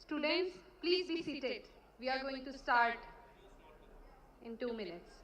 Students, please be seated. We are going to start in 2 minutes.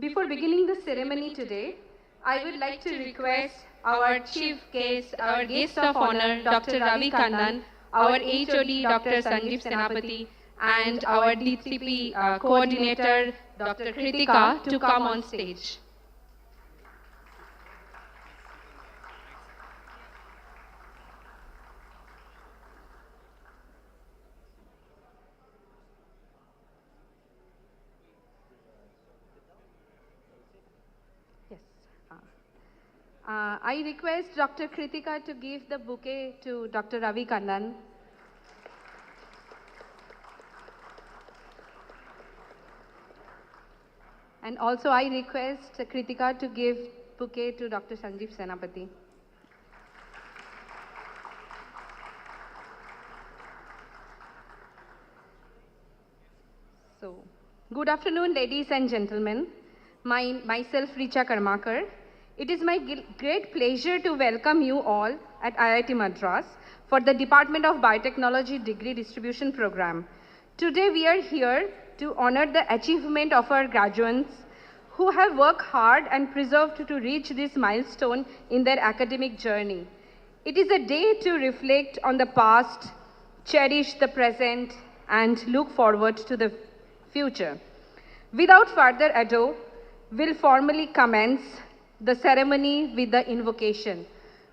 Before beginning the ceremony today, I would like to request our chief guest, our guest of honor, Dr. Ravi Kannan, our HOD, Dr. Sanjeev Senapati, and our D3P coordinator, Dr. Kritika, to come on stage. I request Dr. Kritika to give the bouquet to Dr. Ravi Kannan. And also I request Kritika to give bouquet to Dr. Sanjeev Senapati. So, good afternoon, ladies and gentlemen. Myself, Richa Karmakar. It is my great pleasure to welcome you all at IIT Madras for the Department of Biotechnology Degree Distribution Program. Today we are here to honor the achievement of our graduates who have worked hard and persevered to reach this milestone in their academic journey. It is a day to reflect on the past, cherish the present, and look forward to the future. Without further ado, we'll formally commence the ceremony with the invocation.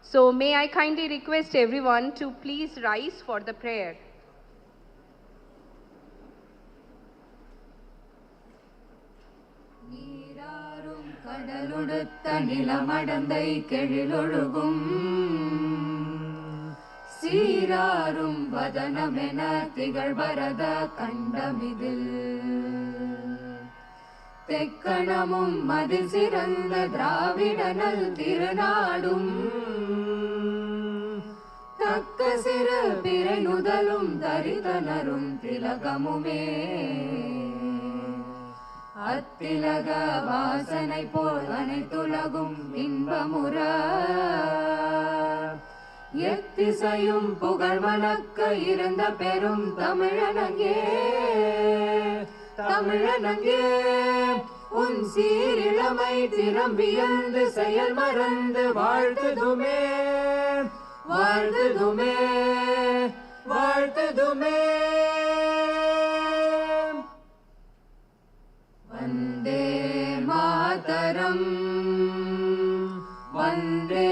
So may I kindly request everyone to please rise for the prayer. நீராறும் கடலுடுத்த நிலமடந்தை கெழிலொழுகும் சீராறும் வதனமென திகழ்வரத கண்டமிதில் தெக்கணமும் மதில் சிறந்த திராவிடனல் திருநாடும் தக்க சிறு பிறை நுதலும் தரிதனரும் திலகமுமே அத்திலக வாசனை போல் அனைத்துலகும் இன்பமுற எத்திசையும் புகழ் மணக்க இருந்த பெரும் தமிழனங்கே தமிழனங்கே உன் சீரிழமை திறம்பியந்து செயல் மறந்து வாழ்த்துதுமே வாழ்த்துதுமே வாழ்த்துதுமே வந்தே மாதரம் வந்தே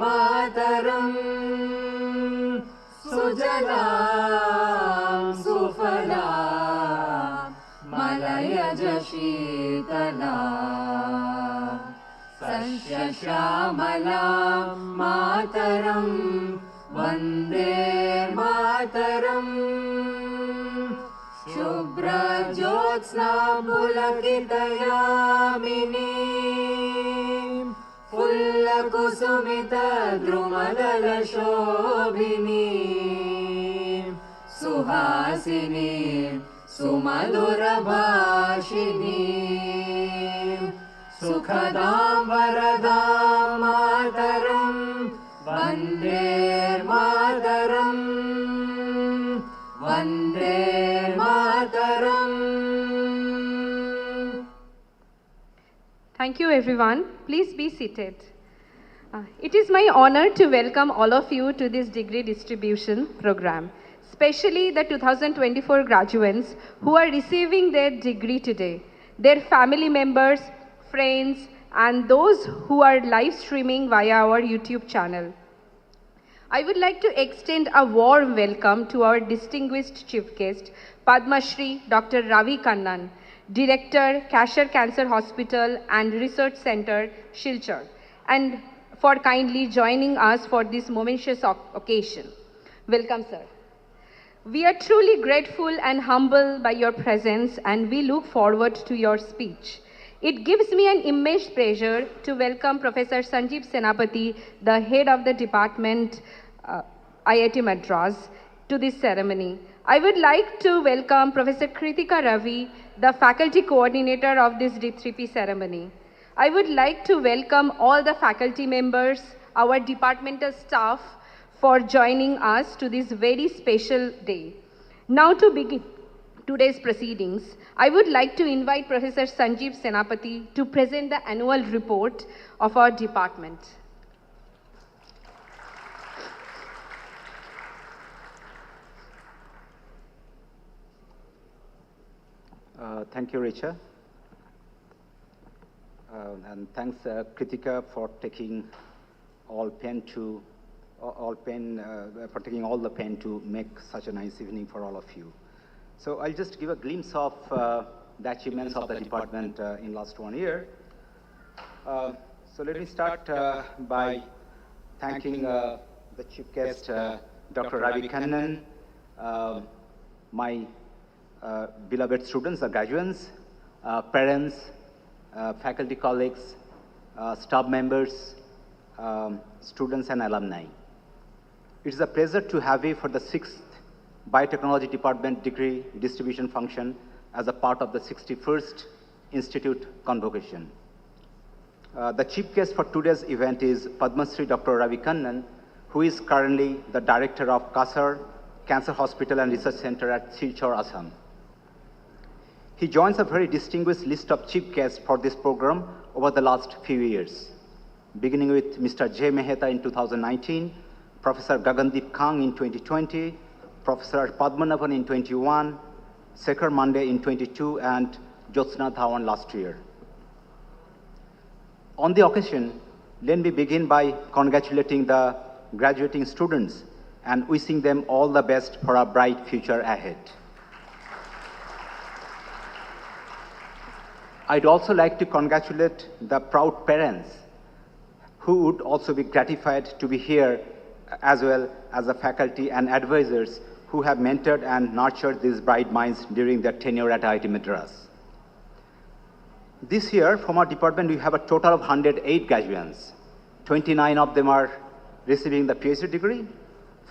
மாதரம் சுஜலாம் சுஃபலாம் மலயஜ शीतला सस्यश्यामलां मातरं वन्दे मातरम् शुभ्रज्योत्स्ना पुलकितयामिनी फुल्लकुसुमितद्रुमदलशोभिनी सुहासिनी सुमधुरभाषिणी सुखदां वरदां मातरं Vande Mataram Vande Mataram. Thank you everyone. Please be seated. It is my honor to welcome all of you to this degree distribution program, especially the 2024 graduates who are receiving their degree today, their family members, friends, and those who are live streaming via our YouTube channel. I would like to extend a warm welcome to our distinguished chief guest, Padma Shri Dr. Ravi Kannan, Director, Kasher Cancer Hospital and Research Center, Silchar, and for kindly joining us for this momentous occasion. Welcome, sir. We are truly grateful and humbled by your presence, and we look forward to your speech. It gives me an immense pleasure to welcome Professor Sanjeev Senapati, the head of the department, IIT Madras, to this ceremony. I would like to welcome Professor Kritika Ravi, the faculty coordinator of this D3P ceremony. I would like to welcome all the faculty members, our departmental staff, for joining us to this very special day. Now to begin today's proceedings, I would like to invite Professor Sanjeev Senapati to present the annual report of our department. Thank you, Richa. And thanks, Kritika, for taking all the pain to make such a nice evening for all of you. So I'll just give a glimpse of the achievements of the department in last 1 year. So let me start by thanking the chief guest, Dr. Ravi Kannan, my beloved students, the graduates, parents, faculty colleagues, staff members, students and alumni. It is a pleasure to have you for the 6th Biotechnology Department degree distribution function as a part of the 61st Institute Convocation. The chief guest for today's event is Padma Shri Dr. Ravi Kannan, who is currently the director of Kasher Cancer Hospital and Research Center at Silchar, Assam. He joins a very distinguished list of chief guests for this program over the last few years, beginning with Mr. J. Mehta in 2019, Professor Gagandeep Kang in 2020, Professor Padmanabhan in 21, Sekhar Mande in 22, and Jyotsna Dhawan last year. On the occasion, let me begin by congratulating the graduating students and wishing them all the best for a bright future ahead. I'd also like to congratulate the proud parents who would also be gratified to be here, as well as the faculty and advisors who have mentored and nurtured these bright minds during their tenure at IIT Madras. This year, from our department, we have a total of 108 graduates. 29 of them are receiving the PhD degree,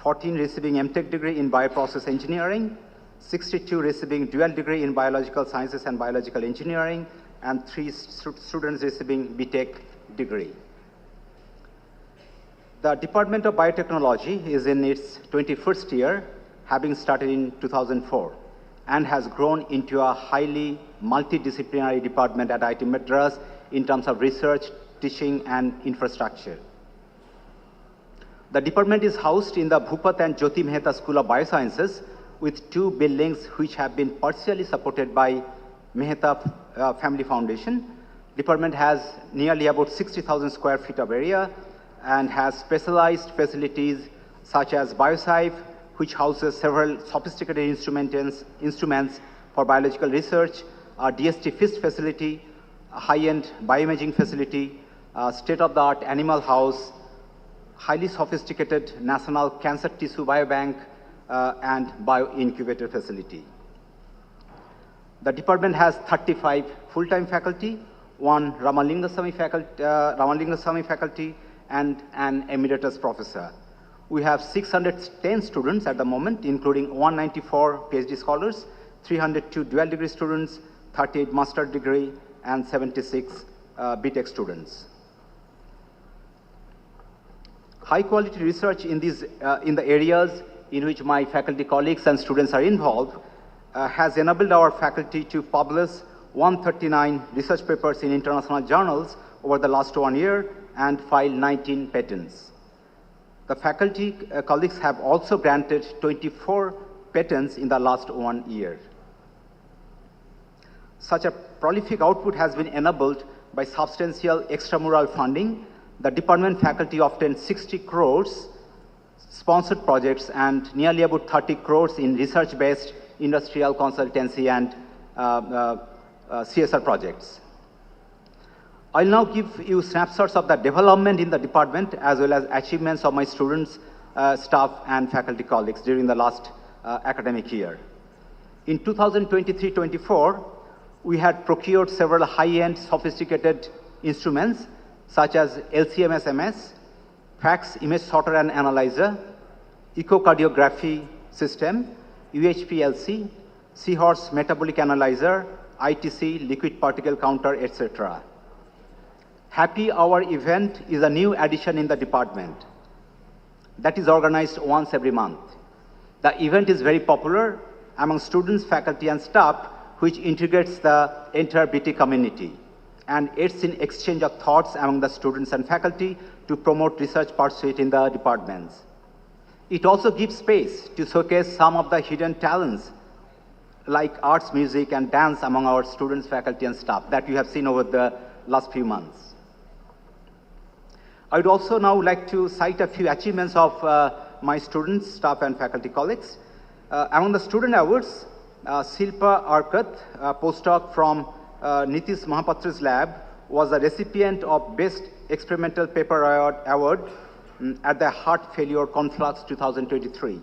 14 receiving MTech degree in bioprocess engineering, 62 receiving dual degree in biological sciences and biological engineering, and 3 students receiving BTech degree. The Department of Biotechnology is in its 21st year, having started in 2004, and has grown into a highly multidisciplinary department at IIT Madras in terms of research, teaching, and infrastructure. The department is housed in the Bhupat and Jyoti Mehta School of Biosciences, with 2 buildings which have been partially supported by Mehta Family Foundation. Department has nearly about 60,000 square feet of area and has specialized facilities such as BioScive, which houses several sophisticated instruments for biological research, a DST FIST facility, a high-end bioimaging facility, a state-of-the-art animal house, highly sophisticated National Cancer Tissue Biobank, and bioincubator facility. The department has 35 full-time faculty, 1 Ramalingaswamy faculty, and an emeritus professor. We have 610 students at the moment, including 194 PhD scholars, 302 dual degree students, 38 master degree, and 76 BTech students. High quality research in the areas in which my faculty colleagues and students are involved has enabled our faculty to publish 139 research papers in international journals over the last 1 year and file 19 patents. The faculty colleagues have also granted 24 patents in the last 1 year. Such a prolific output has been enabled by substantial extramural funding. The department faculty obtained 60 crores sponsored projects and nearly about 30 crores in research-based industrial consultancy and CSR projects. I'll now give you snapshots of the development in the department as well as achievements of my students, staff and faculty colleagues during the last academic year. In 2023-24, we had procured several high-end sophisticated instruments such as LC-MS, fax image sorter and analyzer, echocardiography system, UHPLC, Seahorse metabolic analyzer, ITC, liquid particle counter, etc. Happy Hour event is a new addition in the department that is organized once every month. The event is very popular among students, faculty and staff, which integrates the entire BT community and aids in exchange of thoughts among the students and faculty to promote research pursuit in the departments. It also gives space to showcase some of the hidden talents like arts, music and dance among our students, faculty and staff that you have seen over the last few months. I would also now like to cite a few achievements of my students, staff and faculty colleagues. Among the student awards, Silpa Arkat, a postdoc from Nitish Mahapatra's lab, was the recipient of Best Experimental Paper Award at the Heart Failure Conflux 2023.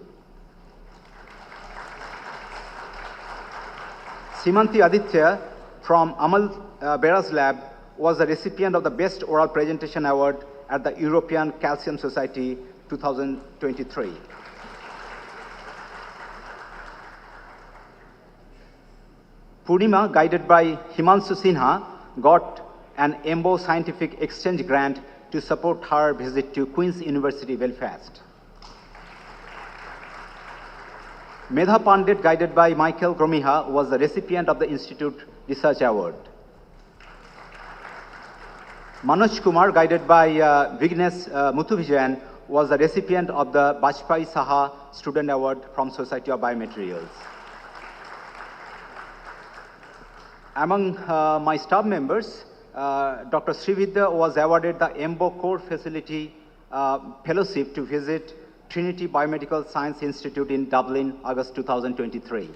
Simanti Aditya from Amal Bera's lab was the recipient of the Best Oral Presentation Award at the European Calcium Society 2023. Purnima, guided by Himanshu Sinha, got an EMBO Scientific Exchange grant to support her visit to Queen's University, Belfast. Medha Pandit, guided by Michael Gromiha, was the recipient of the Institute Research Award. Manoj Kumar, guided by Vignesh Muthuvijayan, was the recipient of the Bajpai Saha Student Award from Society of Biomaterials. Among my staff members, Dr. Srividya was awarded the EMBO Core Facility Fellowship to visit Trinity Biomedical Science Institute in Dublin, August 2023.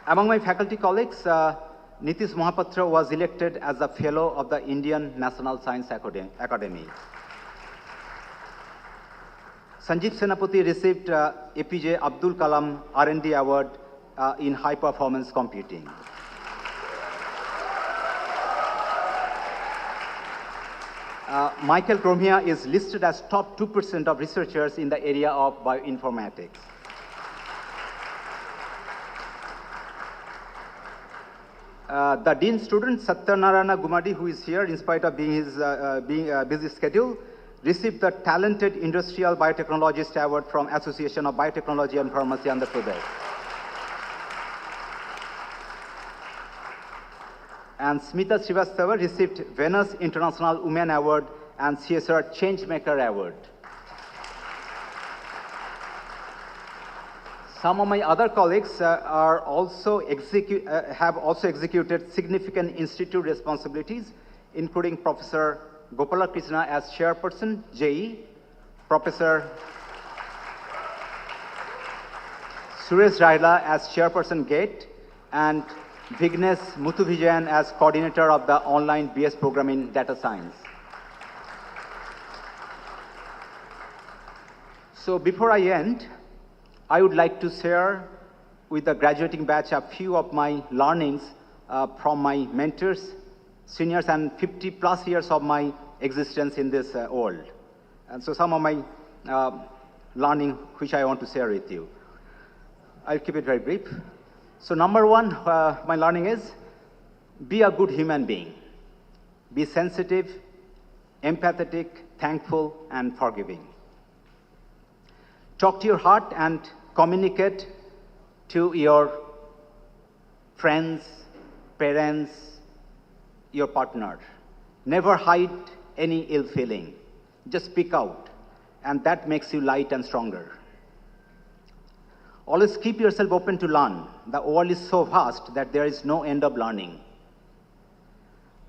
Among my faculty colleagues, Nitish Mahapatra was elected as a Fellow of the Indian National Science Academy. Sanjeev Senapati received APJ Abdul Kalam R&D Award in High Performance Computing. Michael Cromia is listed as top 2% of researchers in the area of bioinformatics. The Dean student, Satyanarayana Gumadi, who is here in spite of being his busy schedule, received the Talented Industrial Biotechnologist Award from Association of Biotechnology and Pharmacy, Andhra Pradesh. And Smita Srivastava received Venus International Women Award and CSR Changemaker Award. Some of my other colleagues have also executed significant institute responsibilities, including Professor Gopala Krishna as Chairperson, JE, Professor Suresh Raila as Chairperson, GATE, and Vignesh Muthuvijayan as Coordinator of the online BS program in Data Science. So before I end, I would like to share with the graduating batch a few of my learnings from my mentors, seniors, and 50 plus years of my existence in this world. And so some of my learning which I want to share with you. I'll keep it very brief. So number one, my learning is be a good human being. Be sensitive, empathetic, thankful, and forgiving. Talk to your heart and communicate to your friends, parents, your partner. Never hide any ill feeling. Just speak out, and that makes you light and stronger. Always keep yourself open to learn. The world is so vast that there is no end of learning.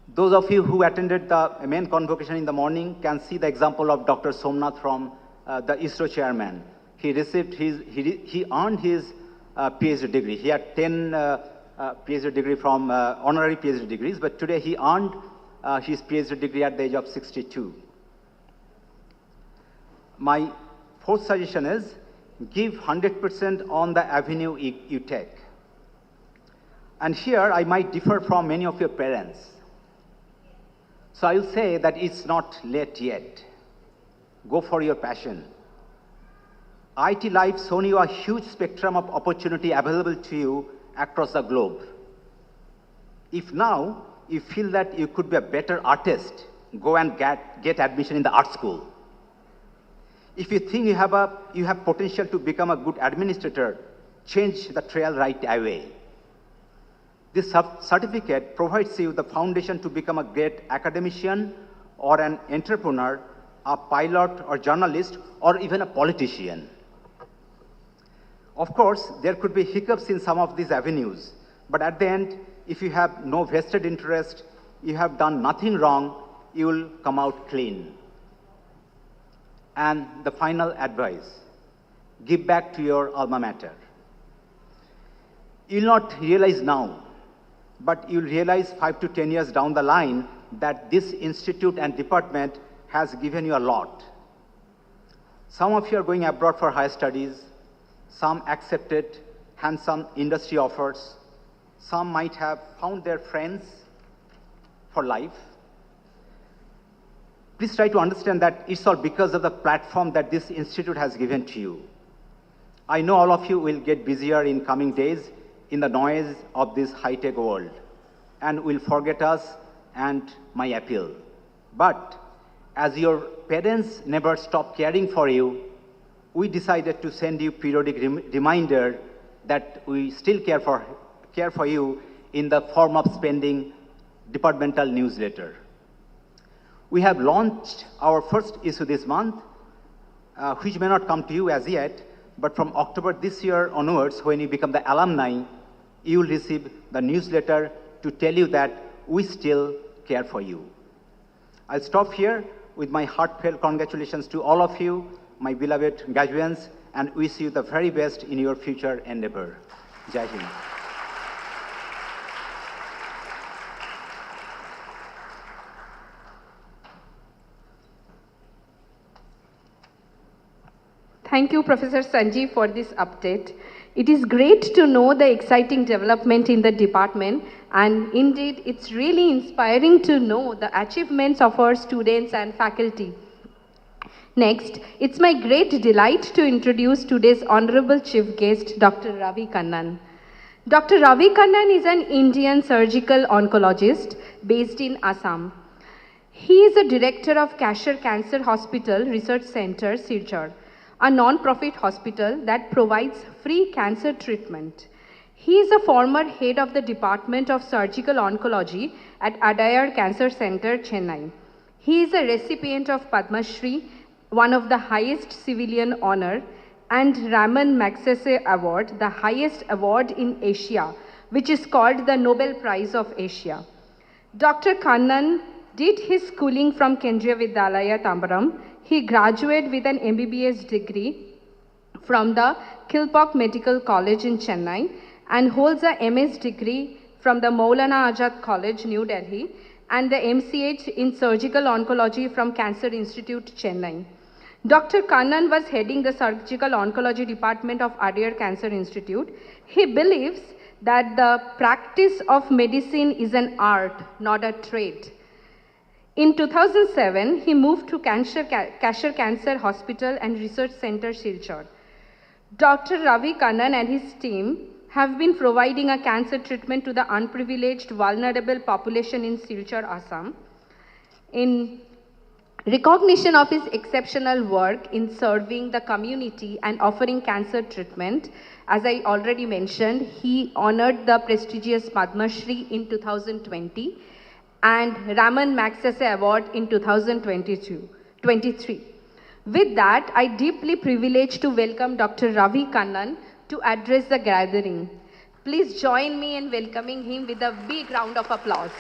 Those of you who attended the main convocation in the morning can see the example of Dr. Somnath from the ISRO chairman. He received he earned his PhD degree. He had 10 PhD degree from honorary PhD degrees, but today he earned his PhD degree at the age of 62. My fourth suggestion is give 100% on the avenue you take. And here I might differ from many of your parents. So I will say that it's not late yet. Go for your passion. IIT Life shown you a huge spectrum of opportunity available to you across the globe. If now you feel that you could be a better artist, go and get admission in the art school. If you think you have potential to become a good administrator, change the trail right away. This certificate provides you the foundation to become a great academician or an entrepreneur, a pilot or journalist, or even a politician. Of course, there could be hiccups in some of these avenues, but at the end, if you have no vested interest, you have done nothing wrong, you will come out clean. And the final advice, give back to your alma mater. You'll not realize now, but you'll realize 5 to 10 years down the line that this institute and department has given you a lot. Some of you are going abroad for higher studies, some accepted handsome industry offers, some might have found their friends for life. Please try to understand that it's all because of the platform that this institute has given to you. I know all of you will get busier in coming days in the noise of this high-tech world and will forget us and my appeal. But as your parents never stop caring for you, we decided to send you periodic reminder that we still care for you in the form of spending departmental newsletter. We have launched our first issue this month, which may not come to you as yet, but from October this year onwards, when you become the alumni, you will receive the newsletter to tell you that we still care for you. I'll stop here with my heartfelt congratulations to all of you, my beloved graduates, and wish you the very best in your future endeavor. Jai Hind. Thank you, Professor Sanjeev, for this update. It is great to know the exciting development in the department, and indeed, it's really inspiring to know the achievements of our students and faculty. Next, it's my great delight to introduce today's honorable chief guest, Dr. Ravi Kannan. Dr. Ravi Kannan is an Indian surgical oncologist based in Assam. He is a director of Kasher Cancer Hospital Research Center, Silchar, a non-profit hospital that provides free cancer treatment. He is a former head of the Department of Surgical Oncology at Adayar Cancer Center, Chennai. He is a recipient of Padma Shri, one of the highest civilian honor, and Raman Magsaysay Award, the highest award in Asia, which is called the Nobel Prize of Asia. Dr. Kannan did his schooling from Kendriya Vidyalaya, Tambaram. He graduated with an MBBS degree from the Kilpauk Medical College in Chennai and holds a MS degree from the Maulana Azad College, New Delhi, and the MCH in Surgical Oncology from Cancer Institute, Chennai. Dr. Kannan was heading the Surgical Oncology Department of Adayar Cancer Institute. He believes that the practice of medicine is an art, not a trade. In 2007, he moved to Kasher Cancer Hospital and Research Center, Silchar. Dr. Ravi Kannan and his team have been providing a cancer treatment to the unprivileged, vulnerable population in Silchar, Assam. In recognition of his exceptional work in serving the community and offering cancer treatment, as I already mentioned, he honored the prestigious Padma Shri in 2020 and Raman Magsaysay Award in 2023. With that, I deeply privileged to welcome Dr. Ravi Kannan to address the gathering. Please join me in welcoming him with a big round of applause.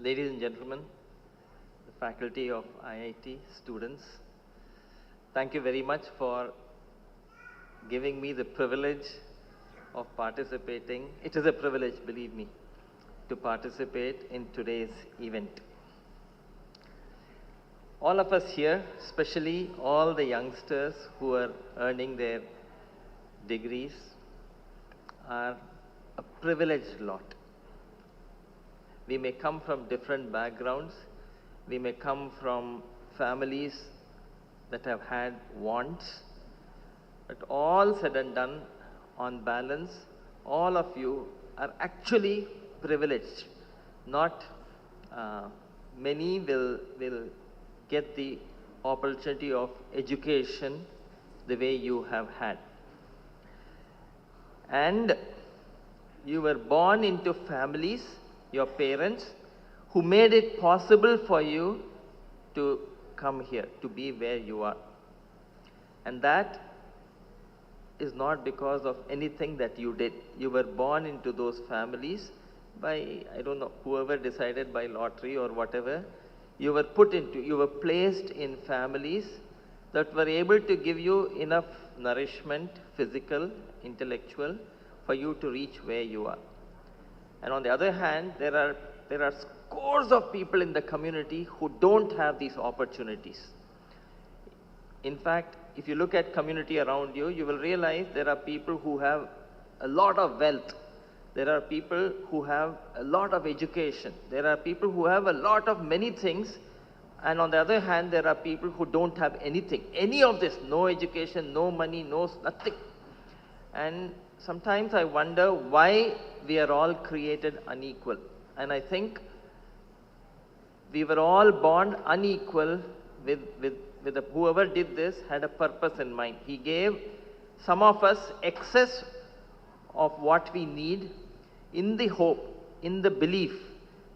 Ladies and gentlemen, the faculty of IIT, students, thank you very much for giving me the privilege of participating. It is a privilege, believe me, to participate in today's event. All of us here, especially all the youngsters who are earning their degrees, are a privileged lot. We may come from different backgrounds. We may come from families that have had wants. But all said and done, on balance, all of you are actually privileged. Not many will get the opportunity of education the way you have had. And you were born into families, your parents, who made it possible for you to come here, to be where you are. And that is not because of anything that you did. You were born into those families by, I don't know, whoever decided, by lottery or whatever. You were placed in families that were able to give you enough nourishment, physical, intellectual, for you to reach where you are. And on the other hand, there are scores of people in the community who don't have these opportunities. In fact, if you look at community around you, you will realize there are people who have a lot of wealth. There are people who have a lot of education. There are people who have a lot of many things. And on the other hand, there are people who don't have anything. Any of this, no education, no money, nothing. And sometimes I wonder why we are all created unequal. And I think we were all born unequal with whoever did this had a purpose in mind. He gave some of us excess of what we need in the hope, in the belief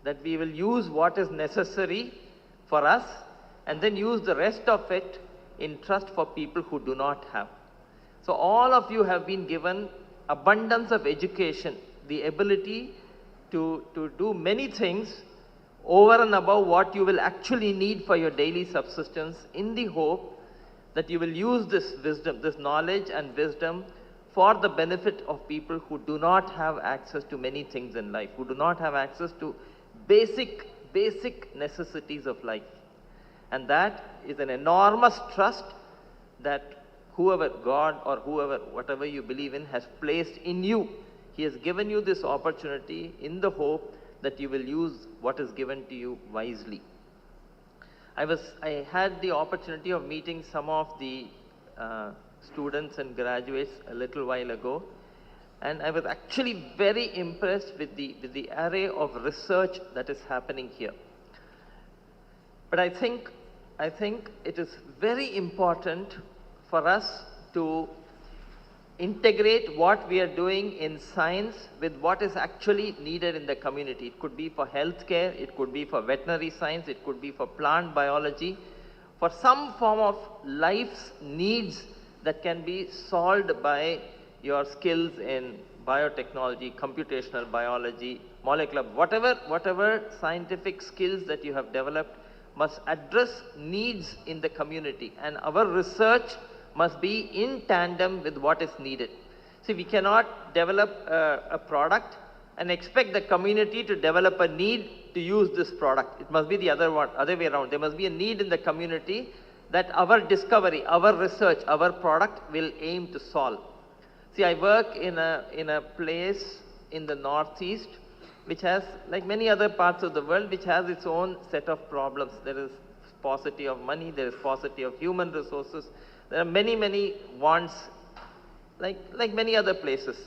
that we will use what is necessary for us and then use the rest of it in trust for people who do not have. So all of you have been given abundance of education, the ability to do many things over and above what you will actually need for your daily subsistence, in the hope that you will use this wisdom, this knowledge and wisdom for the benefit of people who do not have access to many things in life, who do not have access to basic necessities of life. And that is an enormous trust that whoever, God or whoever, whatever you believe in, has placed in you. He has given you this opportunity in the hope that you will use what is given to you wisely. I had the opportunity of meeting some of the students and graduates a little while ago, and I was actually very impressed with the array of research that is happening here. But I think it is very important for us to integrate what we are doing in science with what is actually needed in the community. It could be for healthcare, it could be for veterinary science, it could be for plant biology, for some form of life's needs that can be solved by your skills in biotechnology, computational biology, molecular, whatever scientific skills that you have developed must address needs in the community, and our research must be in tandem with what is needed. See, we cannot develop a product and expect the community to develop a need to use this product. It must be the other way around. There must be a need in the community that our discovery, our research, our product will aim to solve. See, I work in a place in the Northeast which has, like many other parts of the world, which has its own set of problems. There is paucity of money, there is paucity of human resources. There are many wants, like many other places.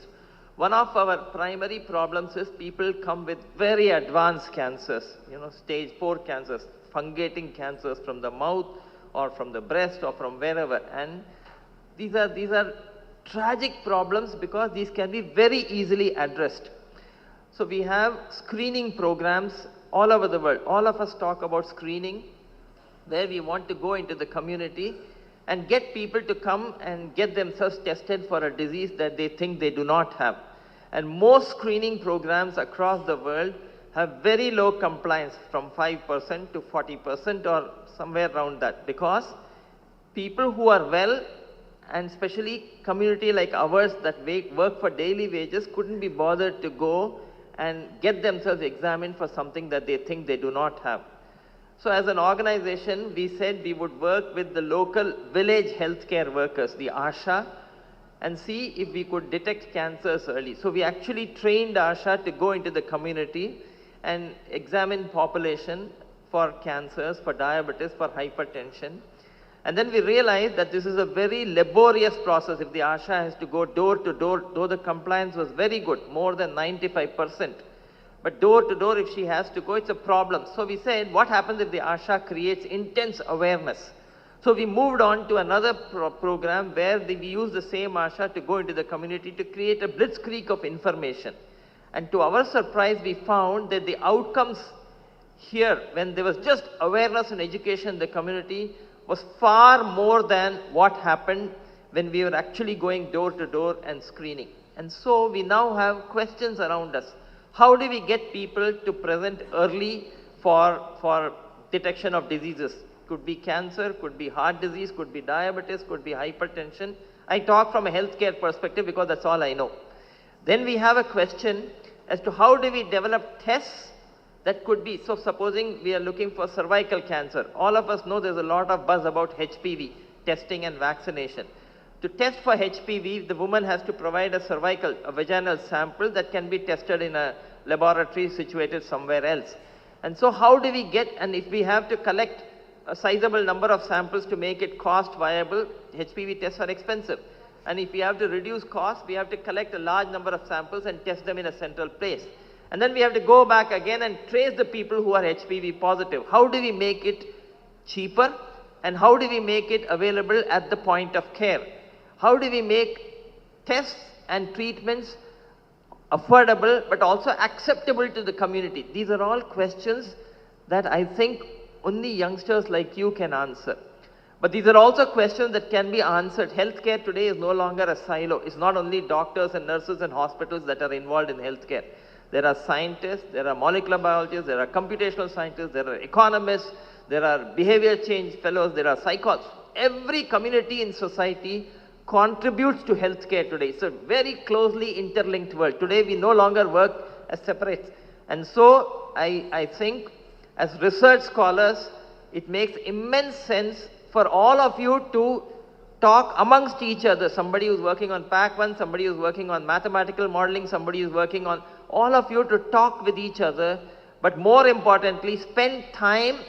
One of our primary problems is people come with very advanced cancers, stage 4 cancers, fungating cancers from the mouth or from the breast or from wherever. And these are tragic problems because these can be very easily addressed. So we have screening programs all over the world. All of us talk about screening, where we want to go into the community and get people to come and get themselves tested for a disease that they think they do not have. And most screening programs across the world have very low compliance from 5% to 40% or somewhere around that, because people who are well, and especially community like ours that work for daily wages, couldn't be bothered to go and get themselves examined for something that they think they do not have. So as an organization, we said we would work with the local village healthcare workers, the ASHA, and see if we could detect cancers early. So we actually trained ASHA to go into the community and examine population for cancers, for diabetes, for hypertension. And then we realized that this is a very laborious process. If the ASHA has to go door to door, though the compliance was very good, more than 95%. But door to door, if she has to go, it's a problem. So we said, what happens if the ASHA creates intense awareness? So we moved on to another program where we use the same ASHA to go into the community to create a blitzkrieg of information. And to our surprise, we found that the outcomes here, when there was just awareness and education in the community, was far more than what happened when we were actually going door to door and screening. And so we now have questions around us. How do we get people to present early for detection of diseases? Could be cancer, could be heart disease, could be diabetes, could be hypertension. I talk from a healthcare perspective because that's all I know. Then we have a question as to how do we develop tests that could be, so supposing we are looking for cervical cancer. All of us know there's a lot of buzz about HPV, testing and vaccination. To test for HPV, the woman has to provide a vaginal sample that can be tested in a laboratory situated somewhere else. And so how do we get, and if we have to collect a sizable number of samples to make it cost viable, HPV tests are expensive. And if we have to reduce cost, we have to collect a large number of samples and test them in a central place. And then we have to go back again and trace the people who are HPV positive. How do we make it cheaper? And how do we make it available at the point of care? How do we make tests and treatments affordable but also acceptable to the community? These are all questions that I think only youngsters like you can answer. But these are also questions that can be answered. Healthcare today is no longer a silo. It's not only doctors and nurses and hospitals that are involved in healthcare. There are scientists, there are molecular biologists, there are computational scientists, there are economists, there are behavior change fellows, there are psychologists. Every community in society contributes to healthcare today. It's a very closely interlinked world. Today we no longer work as separates. And so I think as research scholars, it makes immense sense for all of you to talk amongst each other. Somebody who's working on PAC1, somebody who's working on mathematical modeling, somebody who's working on, all of you to talk with each other, but more importantly, spend time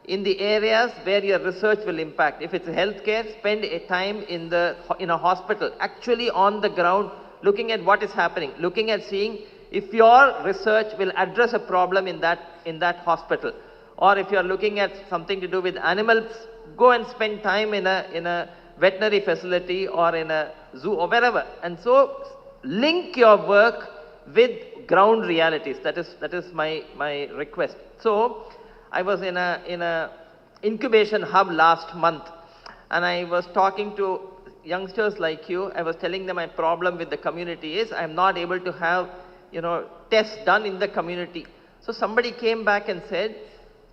in the areas where your research will impact. If it's healthcare, spend a time in a hospital, actually on the ground, looking at what is happening, looking at seeing if your research will address a problem in that hospital. Or if you're looking at something to do with animals, go and spend time in a veterinary facility or in a zoo or wherever. And so link your work with ground realities. That is my request. So I was in a incubation hub last month, and I was talking to youngsters like you. I was telling them my problem with the community is I'm not able to have tests done in the community. So somebody came back and said,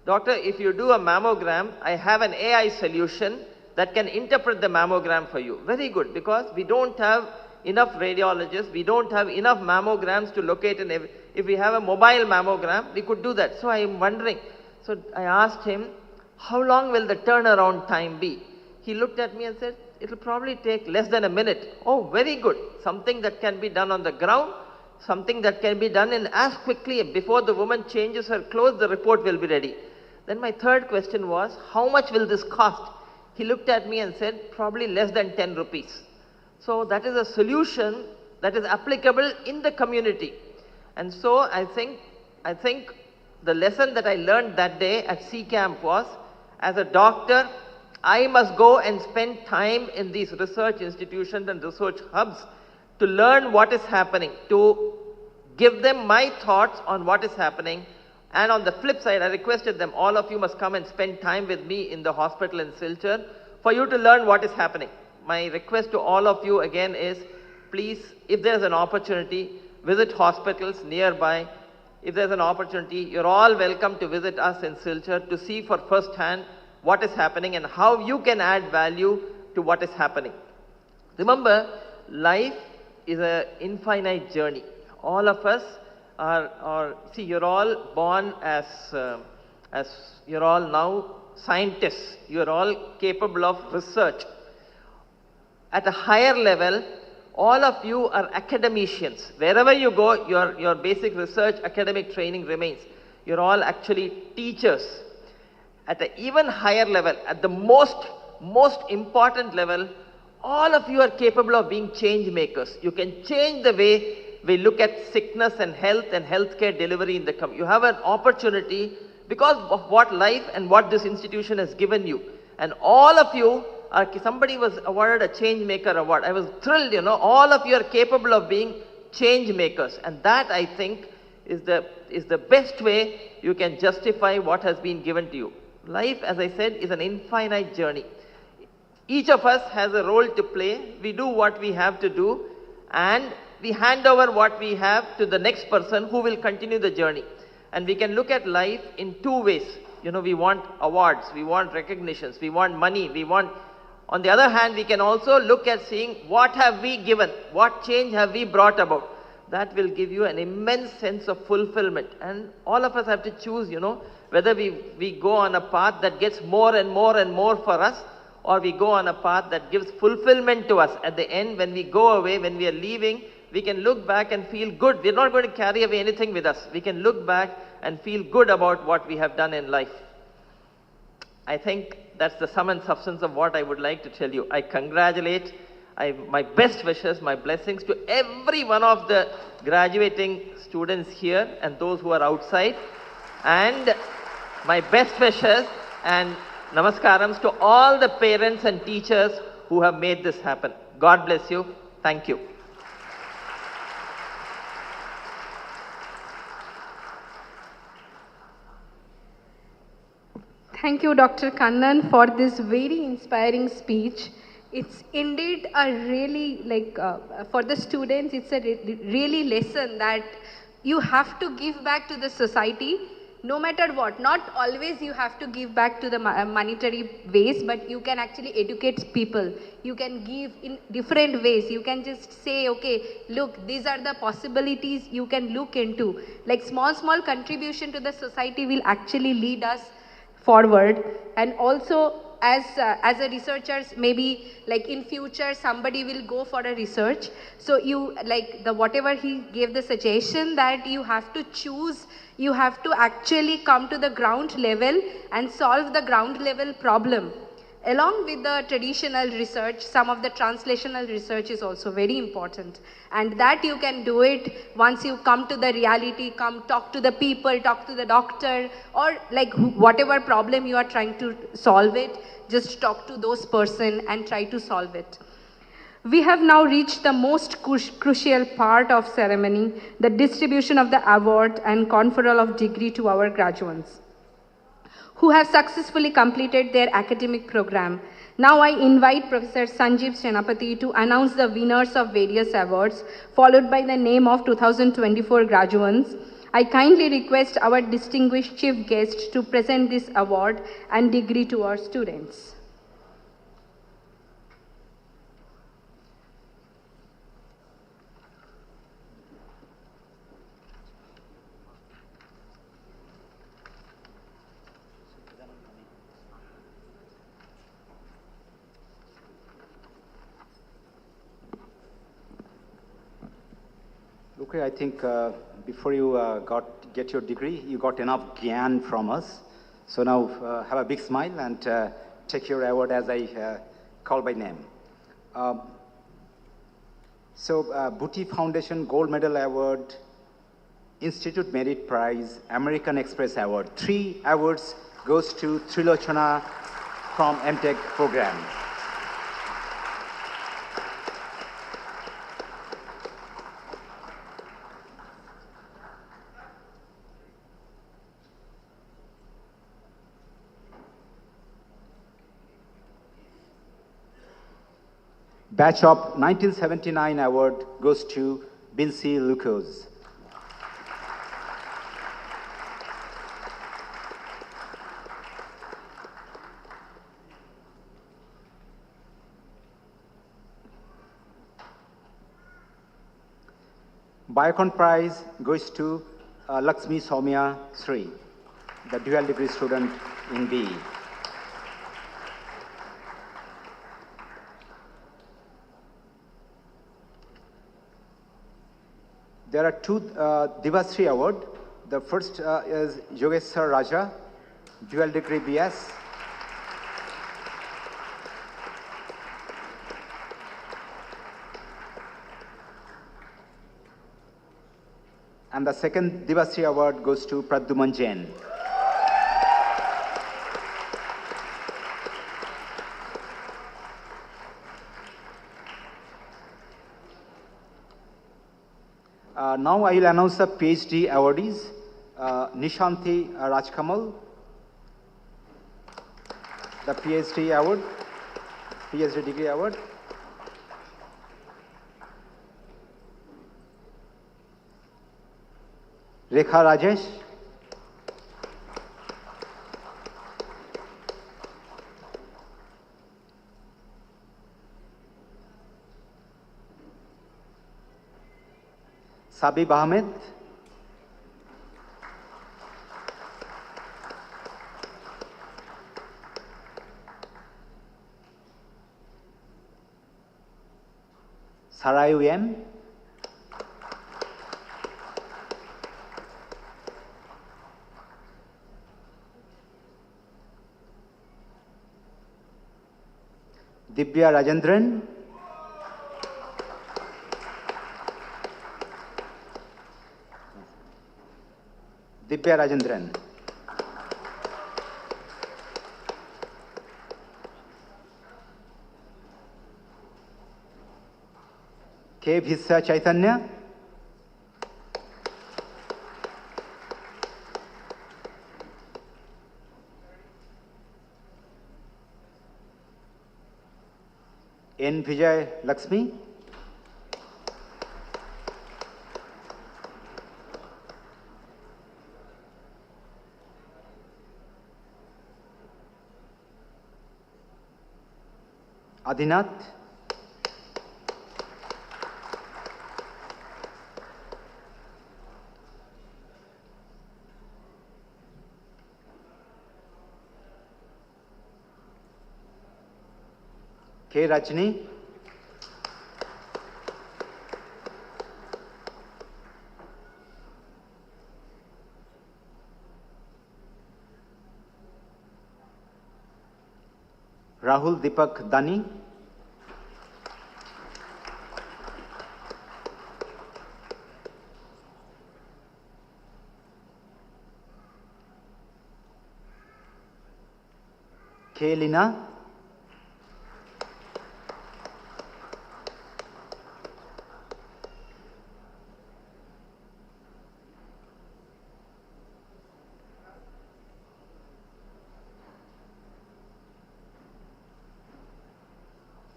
"Doctor, if you do a mammogram, I have an AI solution that can interpret the mammogram for you." Very good, because we don't have enough radiologists, we don't have enough mammograms to locate if we have a mobile mammogram, we could do that. So I am wondering, so I asked him, how long will the turnaround time be? He looked at me and said, it'll probably take less than a minute. Oh, very good. Something that can be done on the ground, something that can be done in as quickly before the woman changes her clothes, the report will be ready. Then my third question was, how much will this cost? He looked at me and said, probably less than 10 rupees. So that is a solution that is applicable in the community. And so I think the lesson that I learned that day at C Camp was, as a doctor, I must go and spend time in these research institutions and research hubs to learn what is happening, to give them my thoughts on what is happening. And on the flip side, I requested them, all of you must come and spend time with me in the hospital in Silchar for you to learn what is happening. My request to all of you again is, please, if there's an opportunity, visit hospitals nearby, if there's an opportunity, you're all welcome to visit us in Silchar to see for first hand what is happening and how you can add value to what is happening. Remember, life is an infinite journey. All of us see, you're all born as you're all now scientists. You're all capable of research. At a higher level, all of you are academicians. Wherever you go, your basic research, academic training remains. You're all actually teachers. At an even higher level, at the most important level, all of you are capable of being change makers. You can change the way we look at sickness and health and healthcare delivery in the community. You have an opportunity because of what life and what this institution has given you. And all of you are, somebody was awarded a change maker award. I was thrilled, all of you are capable of being change makers. And that, I think, is the best way you can justify what has been given to you. Life, as I said, is an infinite journey. Each of us has a role to play. We do what we have to do, and we hand over what we have to the next person who will continue the journey. And we can look at life in two ways. We want awards, we want recognitions, we want money, on the other hand, we can also look at seeing what have we given, what change have we brought about. That will give you an immense sense of fulfillment. And all of us have to choose, whether we go on a path that gets more and more and more for us, or we go on a path that gives fulfillment to us. At the end, when we go away, when we are leaving, we can look back and feel good. We're not going to carry away anything with us. We can look back and feel good about what we have done in life. I think that's the sum and substance of what I would like to tell you. I congratulate, my best wishes, my blessings to every one of the graduating students here and those who are outside. And my best wishes and namaskarams to all the parents and teachers who have made this happen. God bless you. Thank you. Thank you, Dr. Kannan, for this very inspiring speech. It's indeed a really, for the students, it's a really lesson that you have to give back to the society, no matter what. Not always you have to give back to the monetary ways, but you can actually educate people. You can give in different ways. You can just say, okay, look, these are the possibilities you can look into. Like small contribution to the society will actually lead us forward. And also as a researchers, maybe like in future somebody will go for a research, so you whatever he gave the suggestion that you have to choose, you have to actually come to the ground level and solve the ground level problem. Along with the traditional research, some of the translational research is also very important. And that you can do it once you come to the reality, come talk to the people, talk to the doctor, or whatever problem you are trying to solve it, just talk to those person and try to solve it. We have now reached the most crucial part of ceremony, the distribution of the award and conferral of degree to our graduates who have successfully completed their academic program. Now I invite Professor Sanjeev Senapati to announce the winners of various awards, followed by the name of 2024 graduates. I kindly request our distinguished chief guest to present this award and degree to our students. Okay, I think before you get your degree, you got enough gyan from us. So now have a big smile and take your award as I call by name. Bhuti Foundation Gold Medal Award, Institute Merit Prize, American Express Award. 3 awards goes to Trilochana from MTech program. Batch of 1979 award goes to Binsi Lucas. Biocon Prize goes to Lakshmi Soumya Sri, the dual degree student in BE. There are two Divasri Award. The first is Yogeshwar Raja, dual degree BS. And the second Divasri Award goes to Pradyuman Jain. Now I will announce the PhD awardees. Nishanti Rajkamal, the PhD award, PhD degree award. Rekha Rajesh. Sabib Ahmed. Sarayu M. Divya Rajendran. Divya Rajendran. K. Bhisya Chaitanya. N. Vijay Lakshmi. Adinath. K. Rajni. Rahul Deepak Dani. K. Lina.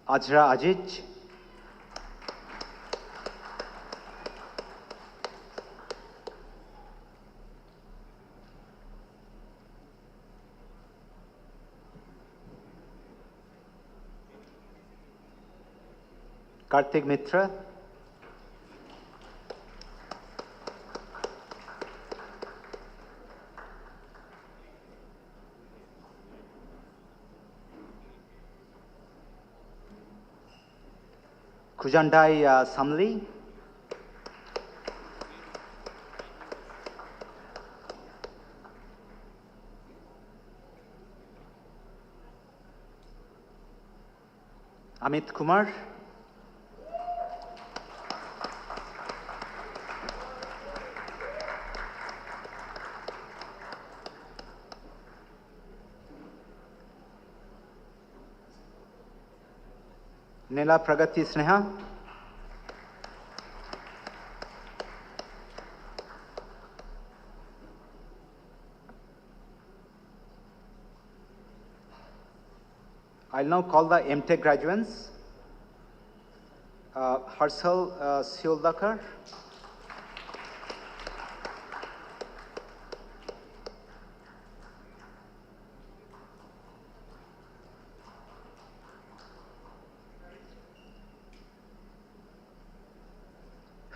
Ajra Ajij. Kartik Mitra. Kujandai Samli. Amit Kumar. Nela Pragati Sneha. I'll now call the MTech graduates. Harshal Sioldakar.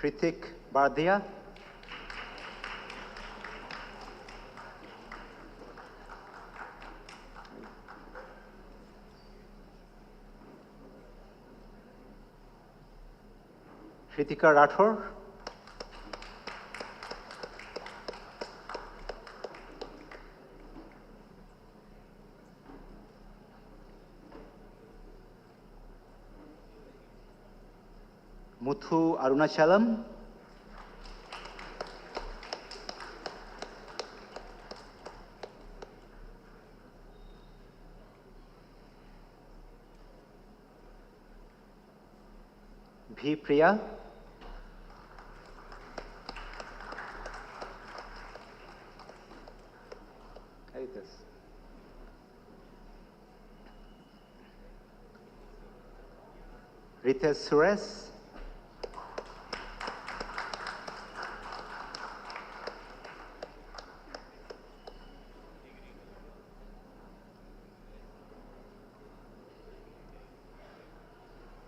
Hrithik Bhardiya, Kritika Rathore, Muthu Arunachalam, V. Priya, Ritesh Suresh,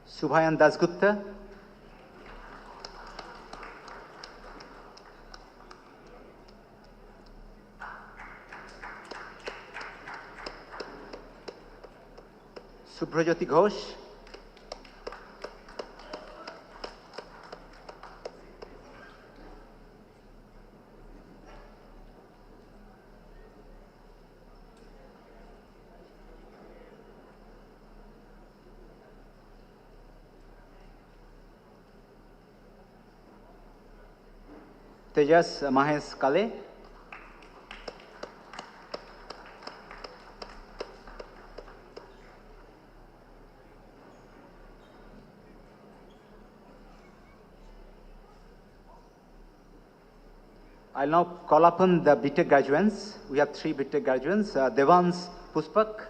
Subhayan Dasgupta, Subhrajyoti Ghosh, Tejas Mahesh Kale, I'll now call upon the BTech graduates. We have 3 BTech graduates. Devans Puspak,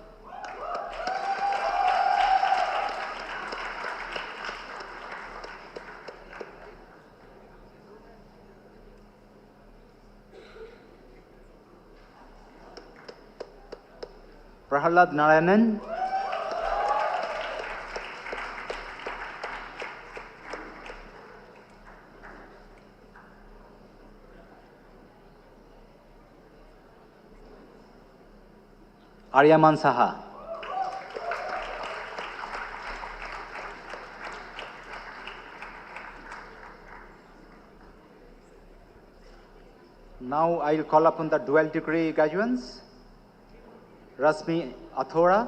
Prahalad Narayanan, Aryaman Saha. Now I'll call upon the dual degree graduates. Rasmi Athora,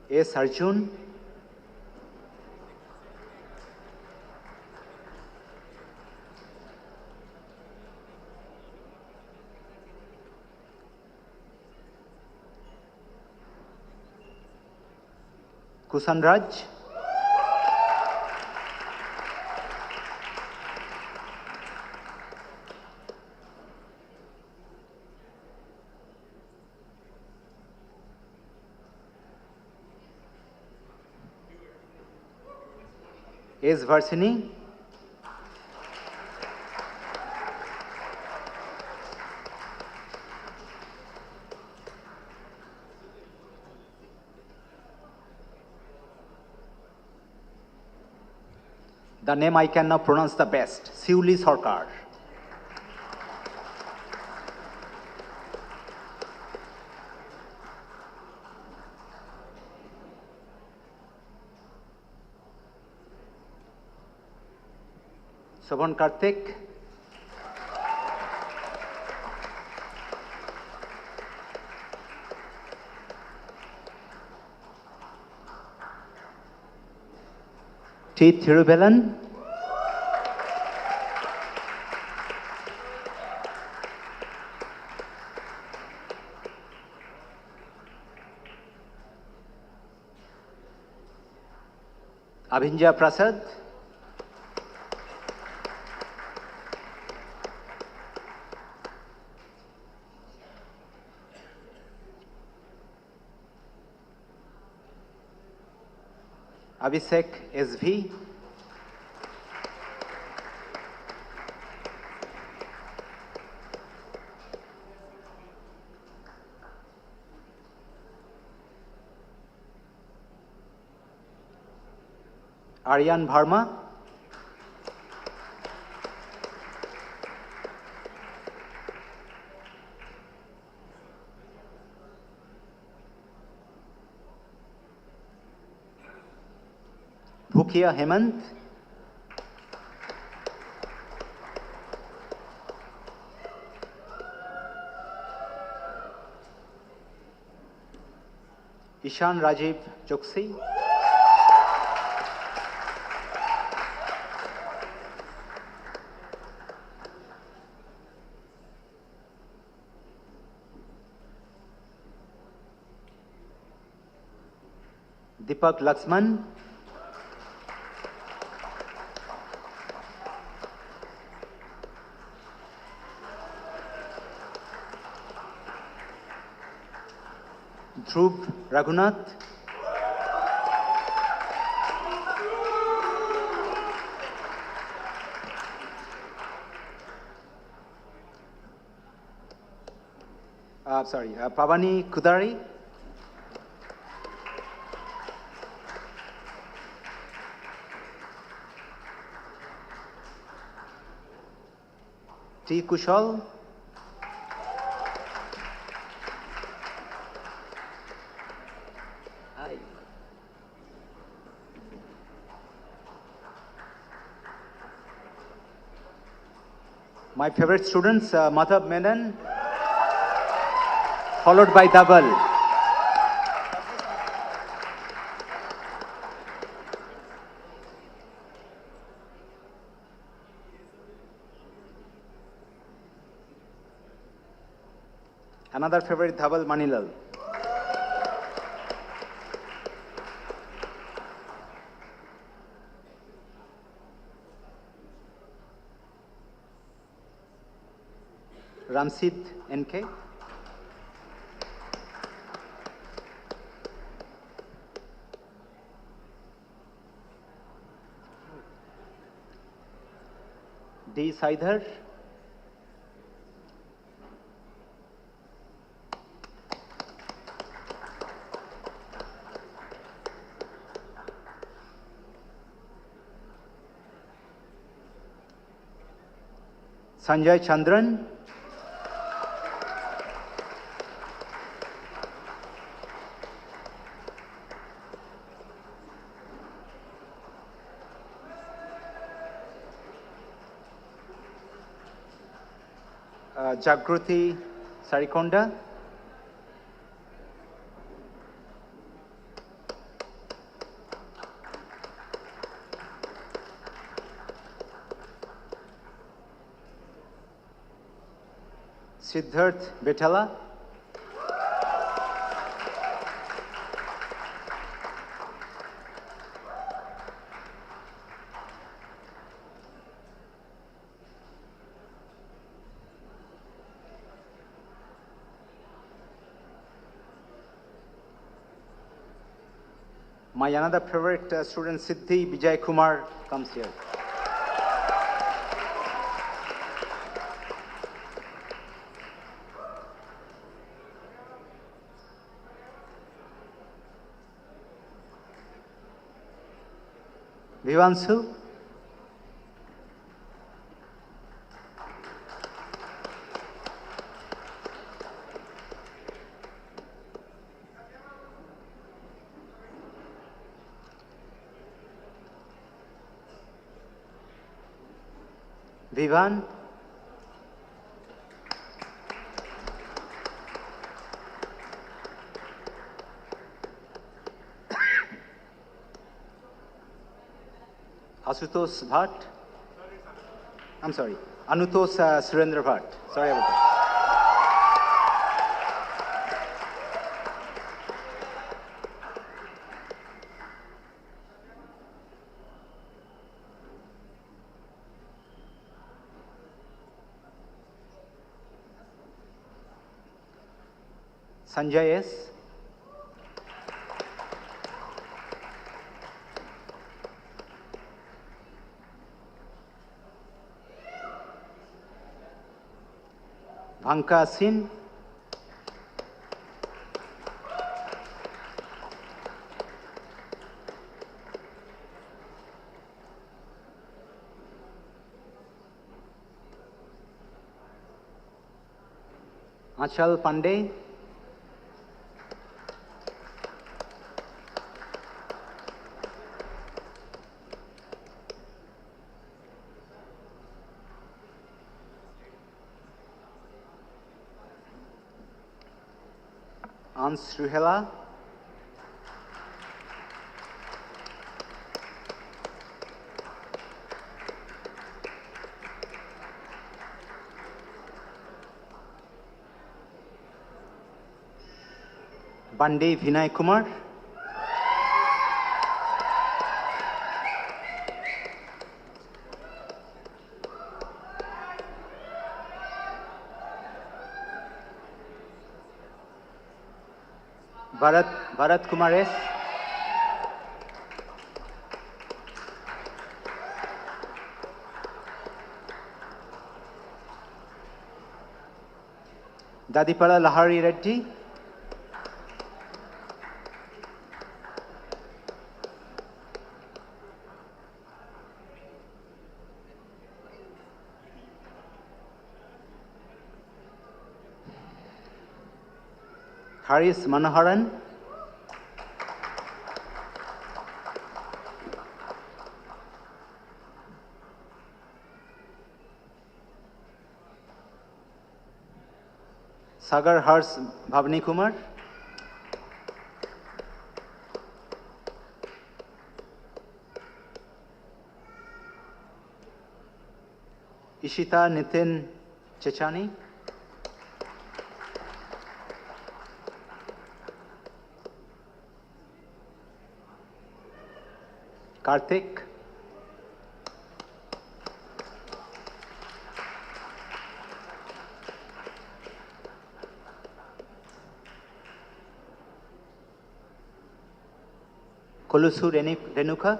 S. Arjun, Kusan Raj, S. Varsini, the name I can now pronounce the best, Siuli Sarkar. Shobhan Karthik, T. Thiruvelan, Abhinja Prasad, Abhishek SV, Aryan Bharma, Bhukia Hemant, Ishan Rajiv Choksi, Deepak Laxman, Dhruv Raghunath, Pavani Kudari, T. Kushal, my favorite students, Madhav Menon, followed by Dabal. Another favorite, Dhaval Manilal. Ramsit NK. D. Saidhar. Sanjay Chandran. Jagruti Sarikonda. Siddharth Betala. My another favorite student, Siddhi Vijay Kumar, comes here. Vivansu. Vivan. Asutosh Bhatt. I'm sorry. Anutosh Surendra Bhatt. Sorry about that. Sanjay S. Bhanka Sin. Achal Pandey, Ans Ruhela, Bande Vinay Kumar, Bharat Kumar S, Dadipala Lahari Reddy, Haris Manoharan, Sagar Hars Bhavani Kumar, Ishita Nitin Chechani, Karthik, Kolusu Renuka,